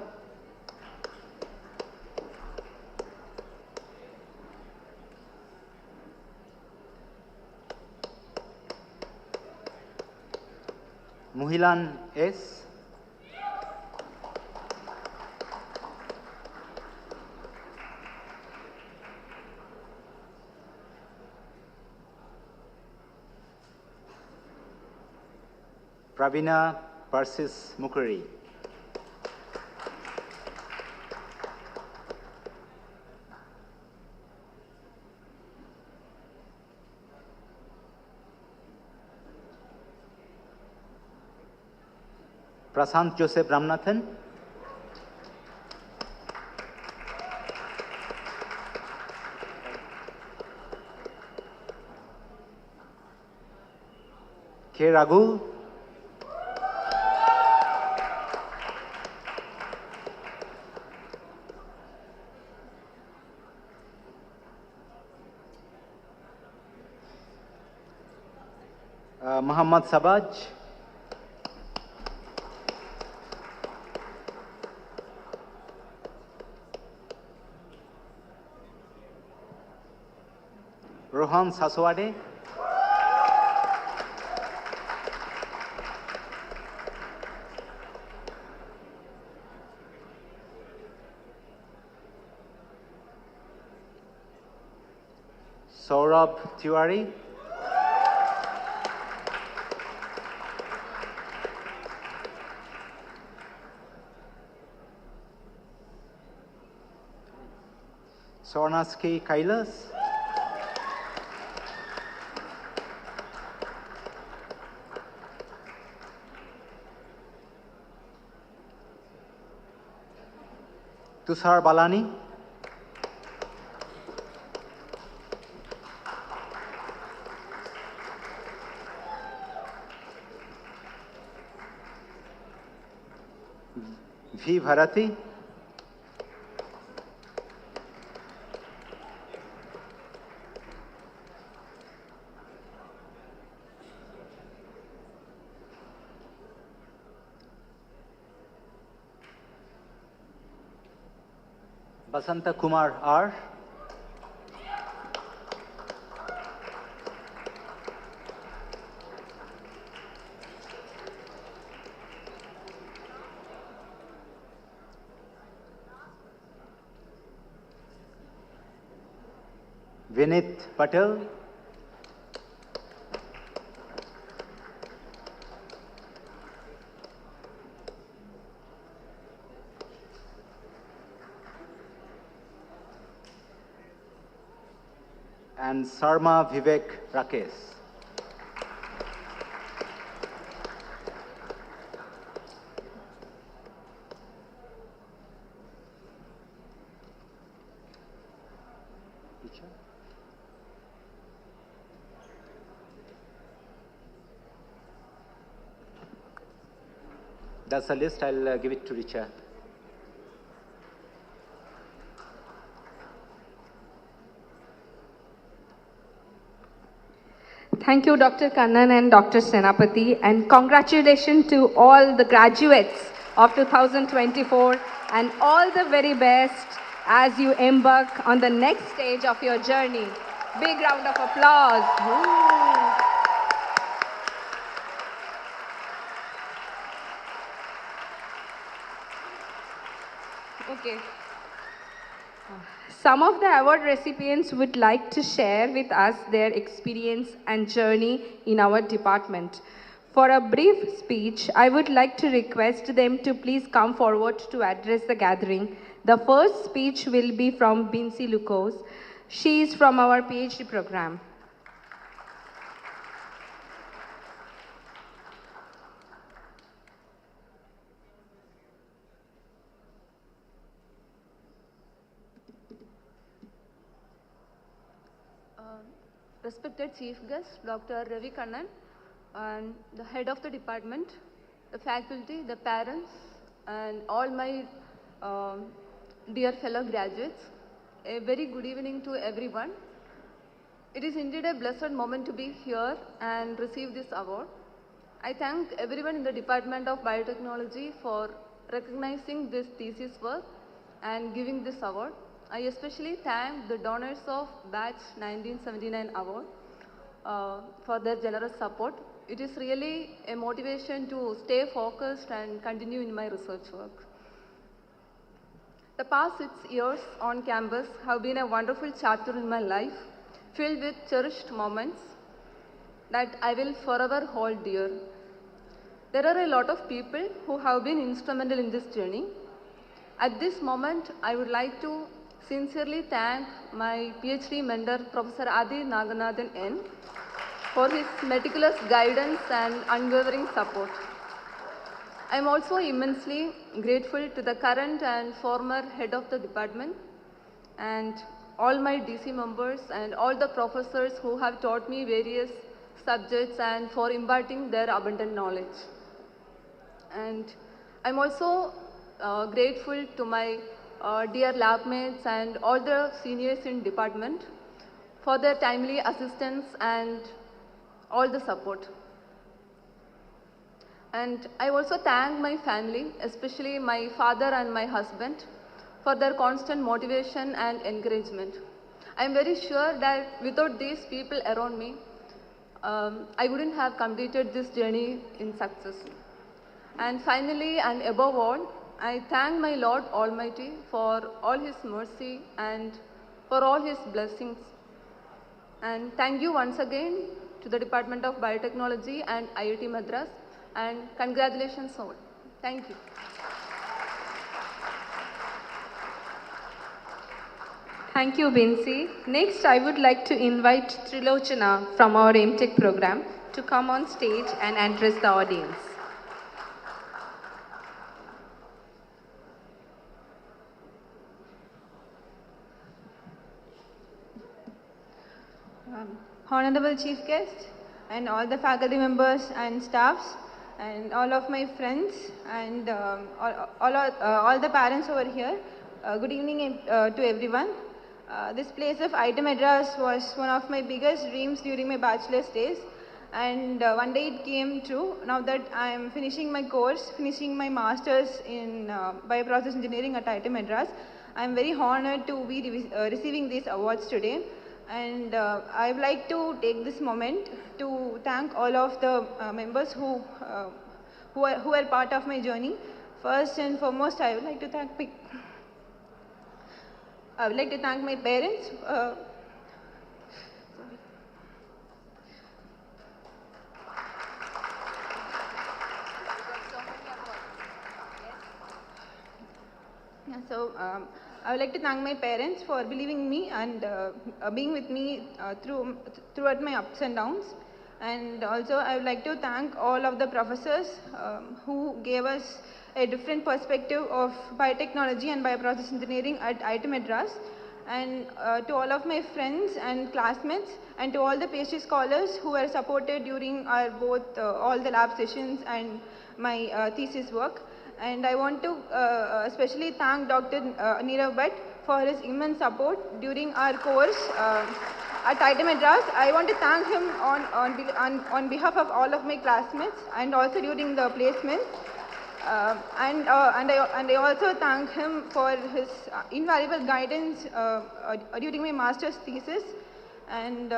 Muhilan S, Pravina Persis Mukherjee, Prasant Joseph Ramnathan, K. Raghu, Muhammad Sabaj, Rohan Saswade, Saurabh Tiwari, Sornaski Kailas, Tushar Balani, V. Bharati, Basanta Kumar R, Vinit Patel, and Sarma Vivek Rakesh. That's the list. I'll give it to Richa. Thank you, Dr. Kannan and Dr. Senapati, and congratulations to all the graduates of 2024 and all the very best as you embark on the next stage of your journey. Big round of applause. Woo. Okay. Some of the award recipients would like to share with us their experience and journey in our department. For a brief speech, I would like to request them to please come forward to address the gathering. The first speech will be from Binsi Lucas. She is from our PhD program. Respected Chief Guest, Dr. Ravi Kannan, and the head of the department, the faculty, the parents, and all my dear fellow graduates, a very good evening to everyone. It is indeed a blessed moment to be here and receive this award. I thank everyone in the Department of Biotechnology for recognizing this thesis work and giving this award. I especially thank the donors of Batch 1979 award for their generous support. It is really a motivation to stay focused and continue in my research work. The past 6 years on campus have been a wonderful chapter in my life, filled with cherished moments that I will forever hold dear. There are a lot of people who have been instrumental in this journey. At this moment, I would like to sincerely thank my PhD mentor, Professor Adi Naganathan N, for his meticulous guidance and unwavering support. I am also immensely grateful to the current and former head of the department and all my DC members and all the professors who have taught me various subjects and for imparting their abundant knowledge. And I'm also grateful to my dear lab mates and all the seniors in department for their timely assistance and all the support. And I also thank my family, especially my father and my husband, for their constant motivation and encouragement. I am very sure that without these people around me, I wouldn't have completed this journey in success. And finally, and above all, I thank my Lord Almighty for all His mercy and for all His blessings. And thank you once again to the Department of Biotechnology and IIT Madras, and congratulations all. Thank you. Thank you, Binsi. Next, I would like to invite Trilochana from our MTech program to come on stage and address the audience. Honorable Chief Guest and all the faculty members and staffs and all of my friends and all the parents over here, good evening to everyone. This place of IIT Madras was one of my biggest dreams during my bachelor's days, and one day it came true. Now that I am finishing my course, finishing my master's in bioprocess engineering at IIT Madras, I am very honored to be receiving these awards today. And I would like to take this moment to thank all of the members who are part of my journey. First and foremost, I would like to thank my parents. I would like to thank my parents for believing me and being with me throughout my ups and downs. And also, I would like to thank all of the professors who gave us a different perspective of biotechnology and bioprocess engineering at IIT Madras. And to all of my friends and classmates, and to all the PhD scholars who were supported during our both all the lab sessions and my thesis work. And I want to especially thank Dr. Neerav Bhatt for his immense support during our course at IIT Madras. I want to thank him on behalf of all of my classmates and also during the placement. And I also thank him for his invaluable guidance during my master's thesis. And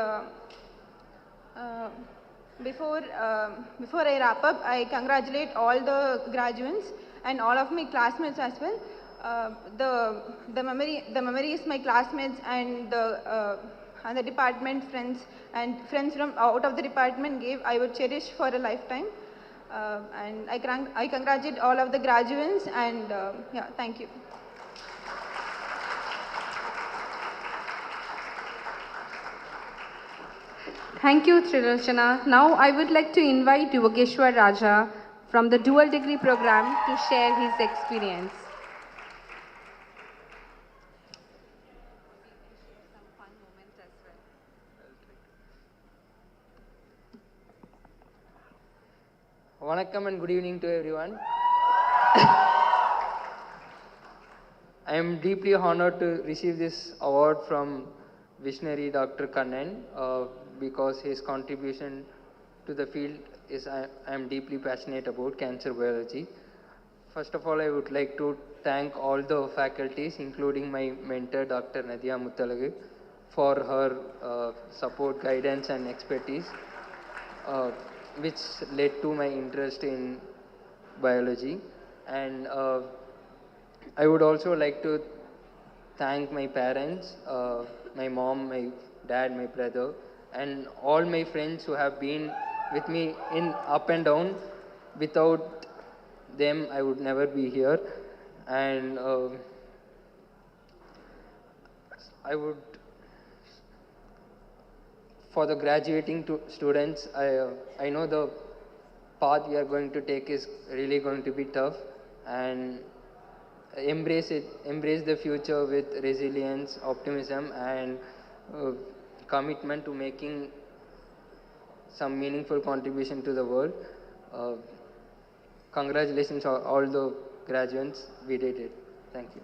before I wrap up, I congratulate all the graduates and all of my classmates as well. The memory is my classmates and the department friends and friends from out of the department gave, I would cherish for a lifetime. And I congratulate all of the graduates and yeah, thank you. Thank you, Trilochana. Now I would like to invite Yogeshwar Raja from the dual degree program to share his experience. Vanakkam and good evening to everyone. I am deeply honored to receive this award from visionary Dr. Kannan because his contribution to the field is I am deeply passionate about cancer biology. First of all, I would like to thank all the faculties, including my mentor, Dr. Nadia Muttalagu, for her support, guidance and expertise, which led to my interest in biology. And I would also like to thank my parents, my mom, my dad, my brother, and all my friends who have been with me in up and down. Without them, I would never be here. And I would, for the graduating students, I know the path we are going to take is really going to be tough, and embrace it, embrace the future with resilience, optimism and commitment to making some meaningful contribution to the world. Congratulations all the graduates, we did it. Thank you.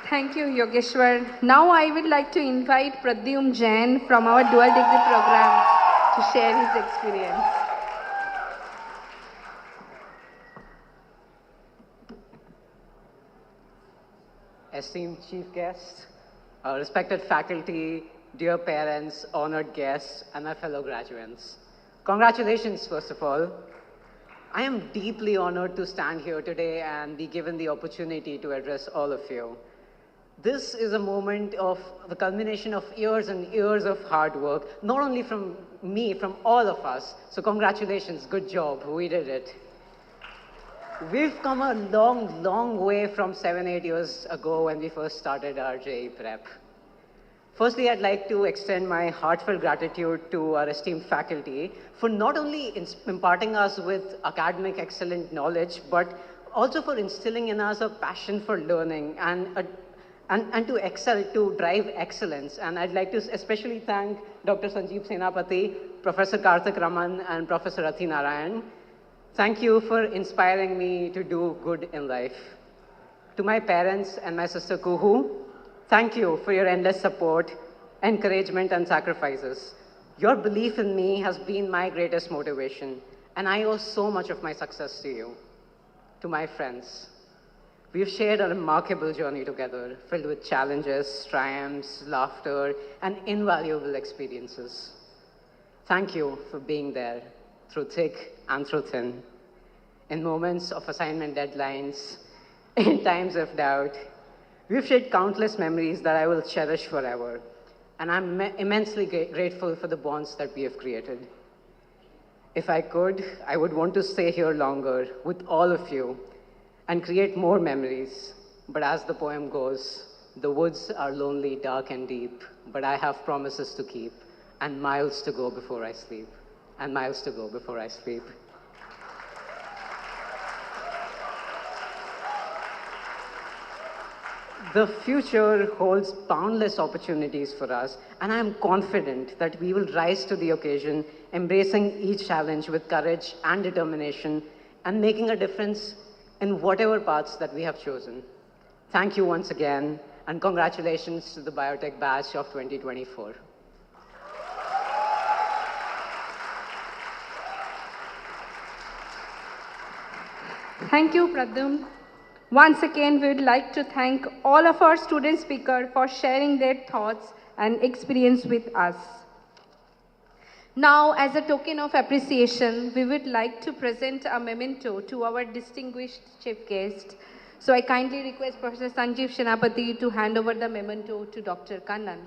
Thank you, Yogeshwar. Now I would like to invite Pradyum Jain from our dual degree program to share his experience. Esteemed chief guests, respected faculty, dear parents, honored guests, and my fellow graduates. Congratulations, first of all. I am deeply honored to stand here today and be given the opportunity to address all of you. This is a moment of the culmination of years and years of hard work, not only from me, from all of us. So congratulations, good job, we did it. We've come a long, long way from 7-8 years ago when we first started our JEE prep. Firstly, I'd like to extend my heartfelt gratitude to our esteemed faculty for not only imparting us with academic excellent knowledge, but also for instilling in us a passion for learning and to excel, to drive excellence. And I'd like to especially thank Dr. Sanjeev Senapati, Professor Karthik Raman, and Professor Athi Narayan. Thank you for inspiring me to do good in life. To my parents and my sister Kuhu, thank you for your endless support, encouragement, and sacrifices. Your belief in me has been my greatest motivation, and I owe so much of my success to you. To my friends, we've shared a remarkable journey together, filled with challenges, triumphs, laughter, and invaluable experiences. Thank you for being there, through thick and through thin, in moments of assignment deadlines, in times of doubt. We've shared countless memories that I will cherish forever, and I'm immensely grateful for the bonds that we have created. If I could, I would want to stay here longer with all of you and create more memories. But as the poem goes, the woods are lonely, dark, and deep, but I have promises to keep and miles to go before I sleep. And miles to go before I sleep. The future holds boundless opportunities for us, and I am confident that we will rise to the occasion, embracing each challenge with courage and determination, and making a difference in whatever paths that we have chosen. Thank you once again, and congratulations to the Biotech batch of 2024. Thank you, Pradyumn. Once again, we would like to thank all of our student speakers for sharing their thoughts and experience with us. Now, as a token of appreciation, we would like to present a memento to our distinguished chief guest. So I kindly request Professor Sanjeev Senapati to hand over the memento to Dr. Kannan.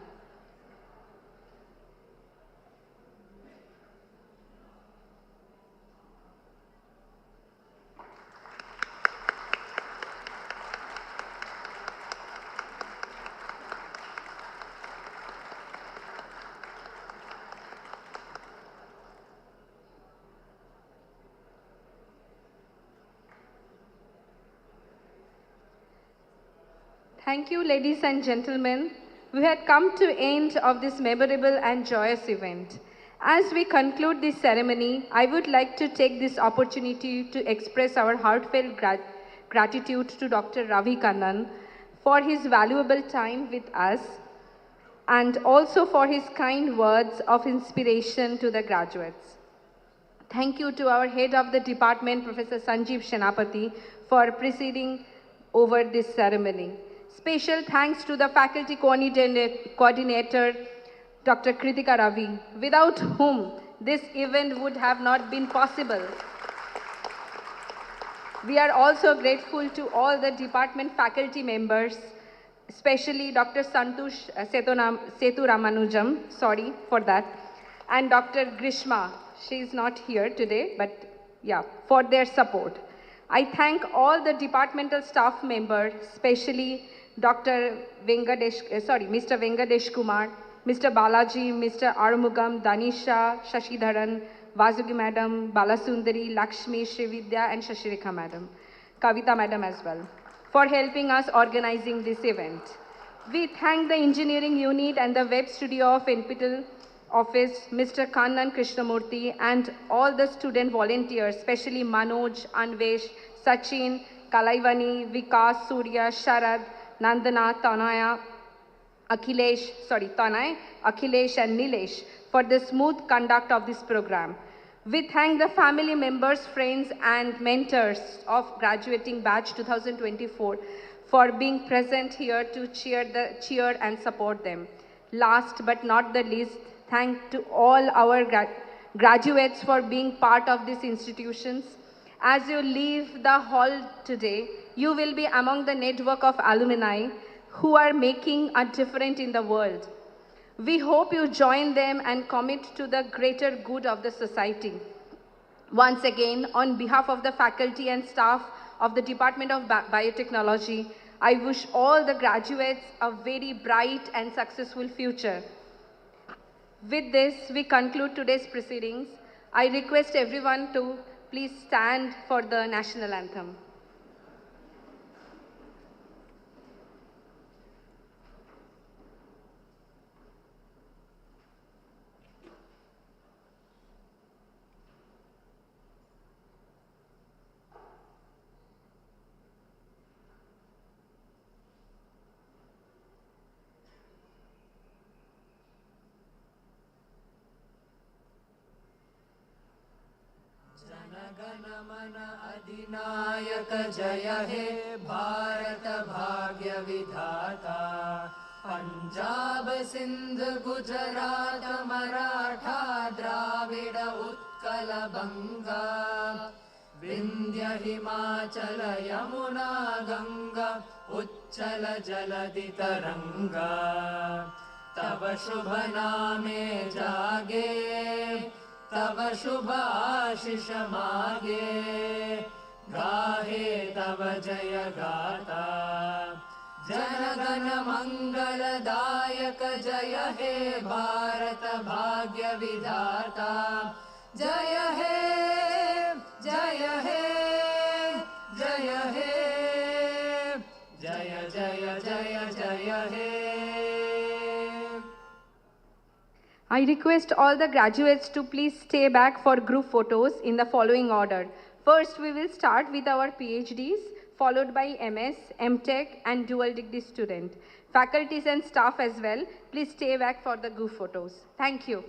Thank you, ladies and gentlemen. We had come to end of this memorable and joyous event. As we conclude this ceremony, I would like to take this opportunity to express our heartfelt gratitude to Dr. Ravi Kannan for his valuable time with us and also for his kind words of inspiration to the graduates. Thank you to our head of the department, Professor Sanjeev Senapati, for presiding over this ceremony. Special thanks to the faculty coordinator, Dr. Kritika Ravi, without whom this event would have not been possible. We are also grateful to all the department faculty members, especially Dr. Santush Setu Ramanujam, sorry for that, and Dr. Grishma. She is not here today, but yeah, for their support. I thank all the departmental staff members, especially Mr. Vengadesh Kumar, Mr. Balaji, Mr. Arumugam, Danisha, Shashidharan, Vasugi Madam, Balasundari, Lakshmi, Srividya, and Shashirikha Madam, Kavita Madam as well, for helping us organizing this event. We thank the engineering unit and the web studio of NPTEL office, Mr. Kannan Krishnamurthy, and all the student volunteers, especially Manoj, Anvesh, Sachin, Kalaivani, Vikas, Surya, Sharad, Nandana, Tanay, Akhilesh, and Nilesh for the smooth conduct of this program. We thank the family members, friends, and mentors of graduating batch 2024 for being present here to cheer and support them. Last but not the least, thank to all our graduates for being part of these institutions. As you leave the hall today, you will be among the network of alumni who are making a difference in the world. We hope you join them and commit to the greater good of the society. Once again, on behalf of the faculty and staff of the Department of Biotechnology, I wish all the graduates a very bright and successful future. With this, we conclude today's proceedings. I request everyone to please stand for the national anthem. Jana Gana Mana अधिनायक जय हे भारत भाग्य विधाता पंजाब सिंध गुजरात मराठा द्राविड उत्कल बंगा विंध्य हिमाचल यमुना गंगा उच्चल जलधि तरंगा तव शुभ नामे जागे तव शुभ आशिष मागे गाहे तव जय गाथा जनगण मंगलदायक जय हे भारत भाग्य विधाता जय हे जय हे जय हे जय जय जय जय हे I request all the graduates to please stay back for group photos in the following order. First, we will start with our PhDs, followed by MS, MTech, and dual degree student. Faculties and staff as well, please stay back for the group photos. Thank you.